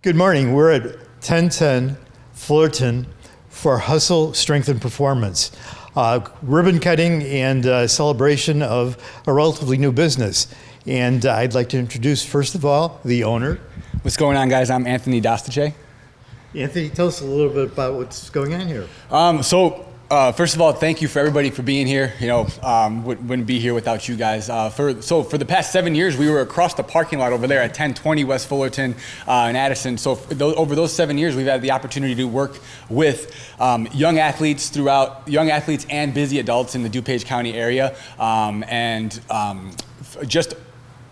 Good morning. We're at 1010 Fullerton for Hustle, Strength, and Performance. Ribbon cutting and celebration of a relatively new business. And I'd like to introduce, first of all, the owner. What's going on, guys? I'm Anthony Dostache. Anthony, tell us a little bit about what's going on here. First of all, thank you for everybody for being here. Wouldn't be here without you guys. For the past 7 years, we were across the parking lot over there at 1020 West Fullerton in Addison. So over those 7 years, we've had the opportunity to work with young athletes and busy adults in the DuPage County area. Just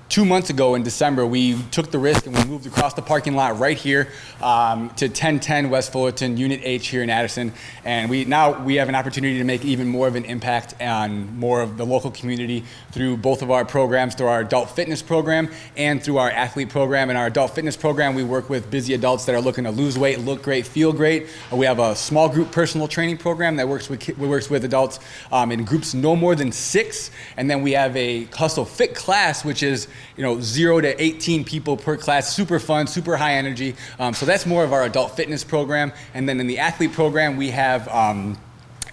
2 months ago in December, we took the risk and we moved across the parking lot right here to 1010 West Fullerton, Unit H here in Addison. And we have an opportunity to make even more of an impact on more of the local community through both of our programs, through our adult fitness program and through our athlete program. In our adult fitness program, we work with busy adults that are looking to lose weight, look great, feel great. We have a small group personal training program that works with adults in groups no more than 6. And then we have a Hustle Fit class, which is 0 to 18 people per class, super fun, super high energy. So that's more of our adult fitness program. And then in the athlete program, we have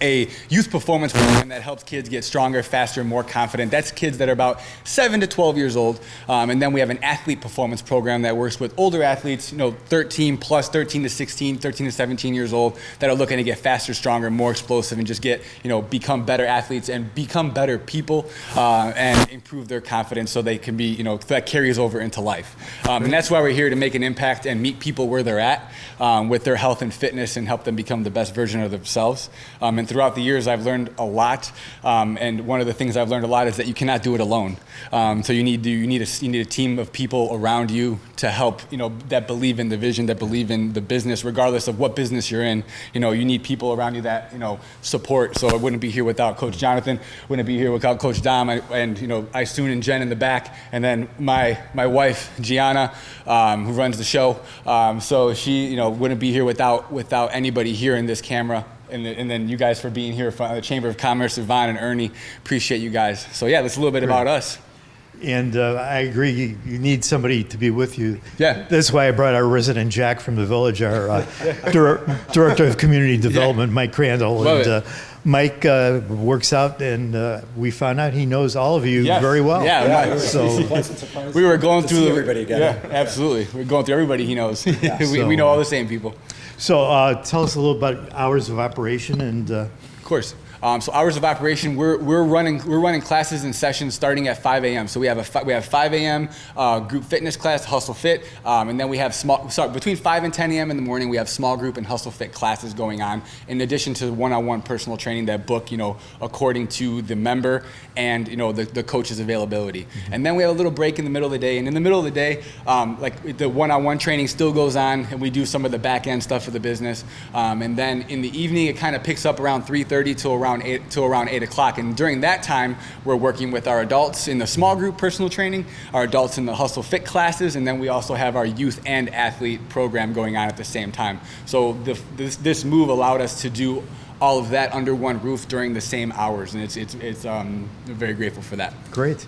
a youth performance program that helps kids get stronger, faster, more confident. That's kids that are about 7 to 12 years old. And then we have an athlete performance program that works with older athletes, 13 to 16, 13 to 17 years old, that are looking to get faster, stronger, more explosive, and just become better athletes and become better people and improve their confidence so they can be, that carries over into life. And that's why we're here, to make an impact and meet people where they're at with their health and fitness and help them become the best version of themselves. And throughout the years, I've learned a lot. And one of the things I've learned a lot is that you cannot do it alone. So you need a team of people around you to help, that believe in the vision, that believe in the business, regardless of what business you're in. You need people around you that, support. So I wouldn't be here without Coach Jonathan, wouldn't be here without Coach Dom, and Isoon and Jen in the back, and then my wife, Gianna, who runs the show. So she, wouldn't be here without anybody here in this camera. And then you guys for being here from the Chamber of Commerce, Yvonne and Ernie. Appreciate you guys. So yeah, that's a little bit about us. And I agree, you need somebody to be with you. Yeah. That's why I brought our resident Jack from the village, our Director of Community Development, Mike Crandall. Mike works out, and we found out he knows all of you very well. Yeah. So we were going through everybody again. Yeah, absolutely. We're going through everybody he knows. We know all the same people. So tell us a little about hours of operation and. Of course. So hours of operation, we're running classes and sessions starting at 5 a.m. So we have 5 a.m. Group fitness class, Hustle Fit, and then we have between 5 and 10 a.m. in the morning, we have small group and Hustle Fit classes going on, in addition to one-on-one personal training that book, according to the member and the coach's availability. Mm-hmm. And then we have a little break in the middle of the day, and in the middle of the day, like the one-on-one training still goes on, and we do some of the back-end stuff for the business. And then in the evening, it kind of picks up around 3:30 till around 8 o'clock. And during that time, we're working with our adults in the small group personal training, our adults in the Hustle Fit classes, and then we also have our youth and athlete program going on at the same time. So this move allowed us to do all of that under one roof during the same hours, and it's very grateful for that. Great.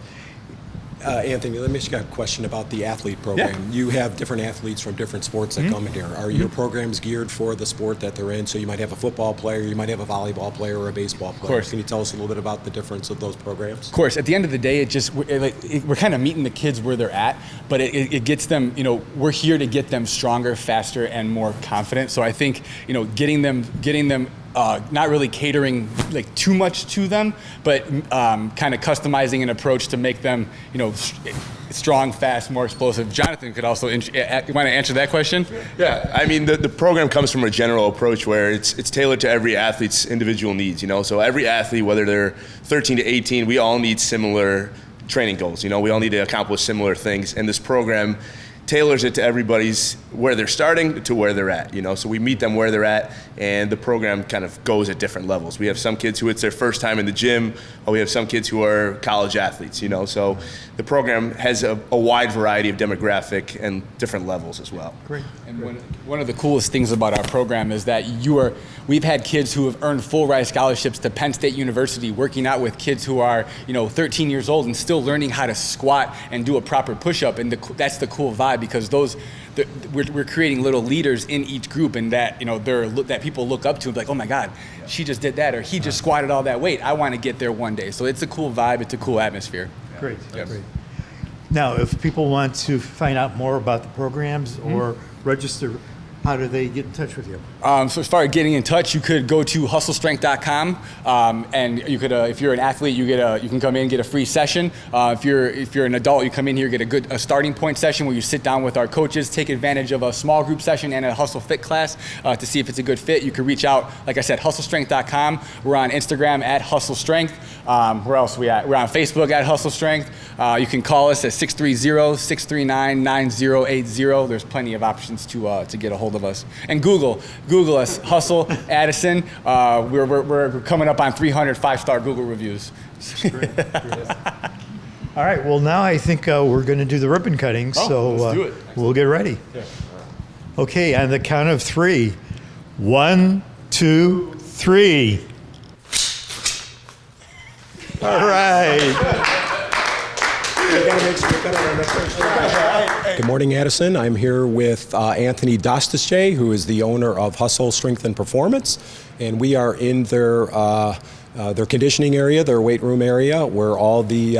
Anthony, let me ask you a question about the athlete program. Yeah. You have different athletes from different sports that come in here. Are your programs geared for the sport that they're in? So you might have a football player, you might have a volleyball player, or a baseball player. Of course. Can you tell us a little bit about the difference of those programs? Of course. At the end of the day, we're kind of meeting the kids where they're at, but it gets them, we're here to get them stronger, faster, and more confident. So I think, getting them not really catering too much to them, but kind of customizing an approach to make them, strong, fast, more explosive. Jonathan could also, you want to answer that question? Yeah, I mean, the program comes from a general approach where it's tailored to every athlete's individual needs, So every athlete, whether they're 13 to 18, we all need similar training goals, We all need to accomplish similar things, and this program tailors it to everybody's where they're starting to where they're at, So we meet them where they're at, and the program kind of goes at different levels. We have some kids who it's their first time in the gym, or we have some kids who are college athletes, So the program has a wide variety of demographic and different levels as well. Great. And one of the coolest things about our program is that we've had kids who have earned full ride scholarships to Penn State University, working out with kids who are 13 years old and still learning how to squat and do a proper push-up, and that's the cool vibe, because those we're creating little leaders in each group, and that that people look up to and be like, oh my God, she just did that, or he just squatted all that weight. I want to get there one day. So it's a cool vibe. It's a cool atmosphere. Great. Yes. Great. Now, if people want to find out more about the programs or register, how do they get in touch with you? So as far as getting in touch, you could go to hustlestrength.com, and you could, if you're an athlete, you can come in and get a free session. If you're an adult, you come in here, get a starting point session where you sit down with our coaches, take advantage of a small group session and a Hustle Fit class to see if it's a good fit. You can reach out, like I said, hustlestrength.com. We're on Instagram at Hustle Strength. Where else are we at? We're on Facebook at Hustle Strength. You can call us at 630-639-9080. There's plenty of options to get a hold of us. And Google us, Hustle Addison. We're coming up on 300 5-star Google reviews. Great. All right. Well, now I think we're going to do the ribbon cutting. So let's do it. We'll get ready. Yeah. Okay. On the count of 3. 1, 2, 3. All right. Good morning, Addison. I'm here with Anthony Dostasche, who is the owner of Hustle Strength and Performance, and we are in their conditioning area, their weight room area, where all the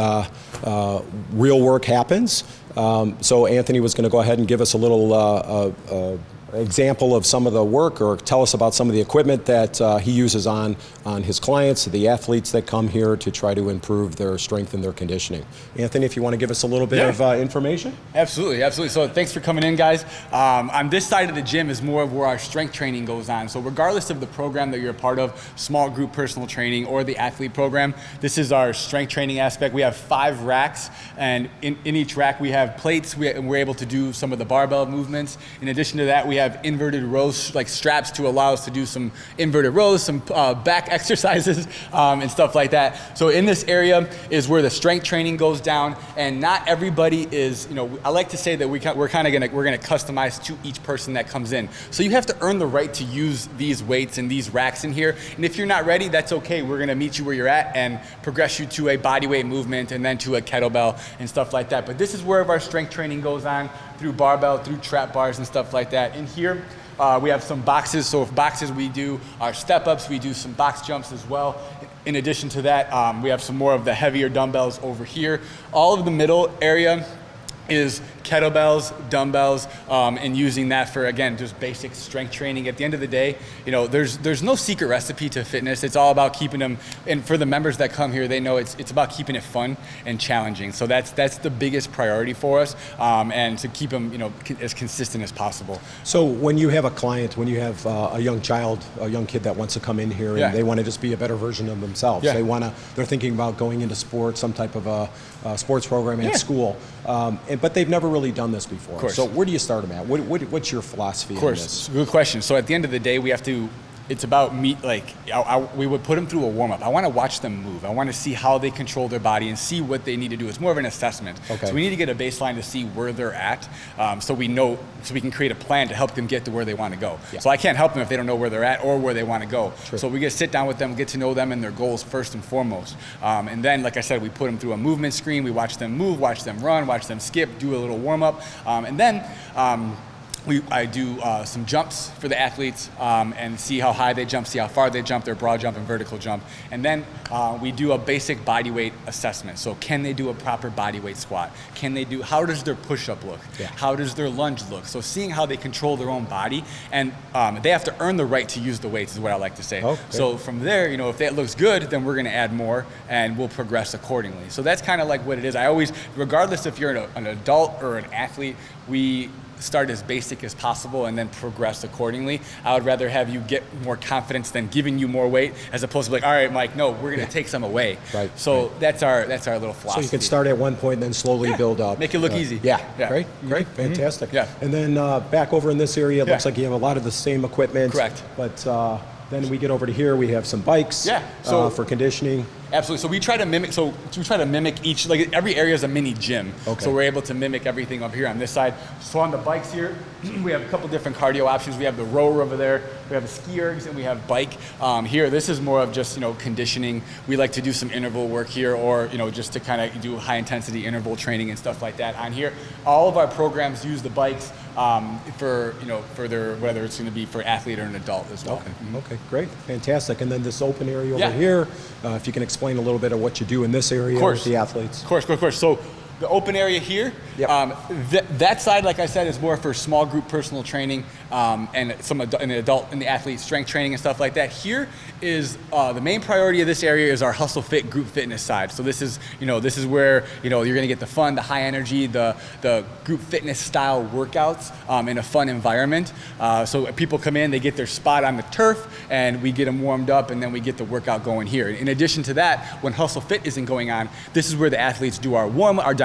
real work happens. So Anthony was going to go ahead and give us a little example of some of the work, or tell us about some of the equipment that he uses on his clients, the athletes that come here to try to improve their strength and their conditioning. Anthony, if you want to give us a little bit of information. Absolutely. So thanks for coming in, guys. On this side of the gym is more of where our strength training goes on. So regardless of the program that you're a part of, small group personal training or the athlete program, this is our strength training aspect. We have 5 racks, and in each rack we have plates. We're able to do some of the barbell movements. In addition to that, we have inverted rows, like straps, to allow us to do some inverted rows, some back exercises, and stuff like that. So in this area is where the strength training goes down, and not everybody is, I like to say that we're gonna customize to each person that comes in. So you have to earn the right to use these weights and these racks in here. And if you're not ready, that's okay. We're gonna meet you where you're at and progress you to a bodyweight movement and then to a kettlebell and stuff like that. But this is where our strength training goes on, through barbell, through trap bars and stuff like that. In here, we have some boxes. So if boxes, we do our step ups, we do some box jumps as well. In addition to that, we have some more of the heavier dumbbells over here. All of the middle area is kettlebells, dumbbells, and using that for, again, just basic strength training. At the end of the day, there's no secret recipe to fitness. It's all about keeping them, and for the members that come here, they know it's about keeping it fun and challenging. So that's the biggest priority for us, and to keep them, as consistent as possible. So when you have a client, when you have a young child, a young kid that wants to come in here and they want to just be a better version of themselves, they're thinking about going into sports, some type of a sports program at school, but they've never really done this before. Of course. So where do you start them at? What's your philosophy on this? Of course, good question. So at the end of the day, it's about me, we would put them through a warm-up. I want to watch them move. I want to see how they control their body and see what they need to do. It's more of an assessment. Okay. So we need to get a baseline to see where they're at, so we can create a plan to help them get to where they want to go. Yeah. So I can't help them if they don't know where they're at or where they want to go. True. So we get to sit down with them, get to know them and their goals first and foremost. And then, like I said, we put them through a movement screen. We watch them move, watch them run, watch them skip, do a little warm-up. And then I do some jumps for the athletes, and see how high they jump, see how far they jump, their broad jump and vertical jump. And then we do a basic body weight assessment. So can they do a proper body weight squat? How does their push-up look? Yeah. How does their lunge look? So seeing how they control their own body, and they have to earn the right to use the weights is what I like to say. Okay. So from there, if that looks good, then we're gonna add more and we'll progress accordingly. So that's kind of like what it is. I always, regardless if you're an adult or an athlete, we start as basic as possible and then progress accordingly. I would rather have you get more confidence than giving you more weight, as opposed to all right, Mike, no, we're going to take some away. Right. So that's our little philosophy. So you can start at one point and then slowly build up. Make it look easy. Yeah. Great, fantastic. Yeah. And then back over in this area, it looks like you have a lot of the same equipment. Correct. But then we get over to here, we have some bikes for conditioning. Absolutely. So we try to mimic. So we try to mimic each. Like every area is a mini gym. Okay. So we're able to mimic everything up here on this side. So on the bikes here, we have a couple different cardio options. We have the rower over there. We have the ski ergs, and we have bike here. This is more of just conditioning. We like to do some interval work here, or just to kind of do high intensity interval training and stuff like that on here. All of our programs use the bikes for their, whether it's going to be for athlete or an adult as well. Okay. Okay, great, fantastic. And then this open area over here, if you can explain a little bit of what you do in this area with the athletes. Of course. So the open area here, that side, like I said, is more for small group personal training and the athlete strength training and stuff like that. Here is the main priority of this area is our Hustle Fit group fitness side. So this is where you're going to get the fun, the high energy, the group fitness style workouts in a fun environment. So people come in, they get their spot on the turf, and we get them warmed up, and then we get the workout going here. In addition to that, when Hustle Fit isn't going on, this is where the athletes do our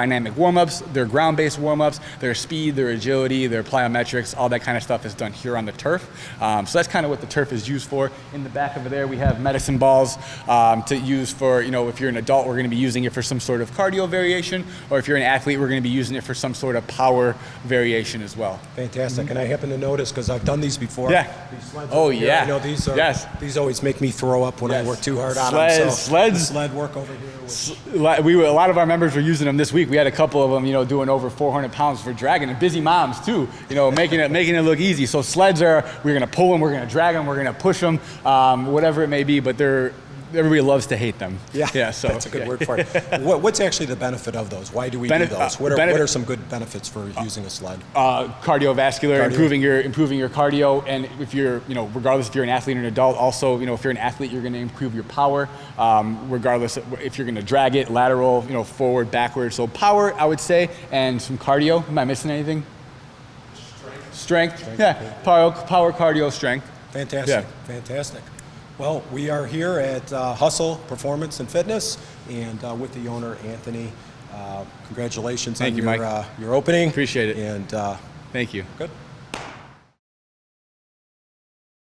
dynamic warm-ups, their ground-based warm-ups, their speed, their agility, their plyometrics, all that kind of stuff is done here on the turf. So that's kind of what the turf is used for. In the back over there, we have medicine balls to use for, if you're an adult, we're going to be using it for some sort of cardio variation, or if you're an athlete, we're going to be using it for some sort of power variation as well. Fantastic. And I happen to notice, because I've done these before. Yeah. These sleds Oh, over here, yeah. I know these are, Yes. these always make me throw up when I work too hard on Sleds, them. So sleds. the sled work over here. A lot of our members were using them this week. We had a couple of them, doing over 400 pounds for dragging, and busy moms too, making it look easy. So sleds we're going to pull them, we're going to drag them, we're going to push them, whatever it may be, but everybody loves to hate them. Yeah, so that's a good word for it. What's actually the benefit of those? Why do we do those? What are some good benefits for using a sled? Cardiovascular, improving your cardio, and if you're, regardless if you're an athlete or an adult, also, if you're an athlete, you're going to improve your power, regardless if you're going to drag it, lateral, forward, backward. So power, I would say, and some cardio. Am I missing anything? Strength. Yeah, power, cardio, strength. Fantastic, fantastic. Well, we are here at Hustle Performance and Fitness, and with the owner, Anthony. Congratulations on your opening. Appreciate it. And thank you. Good.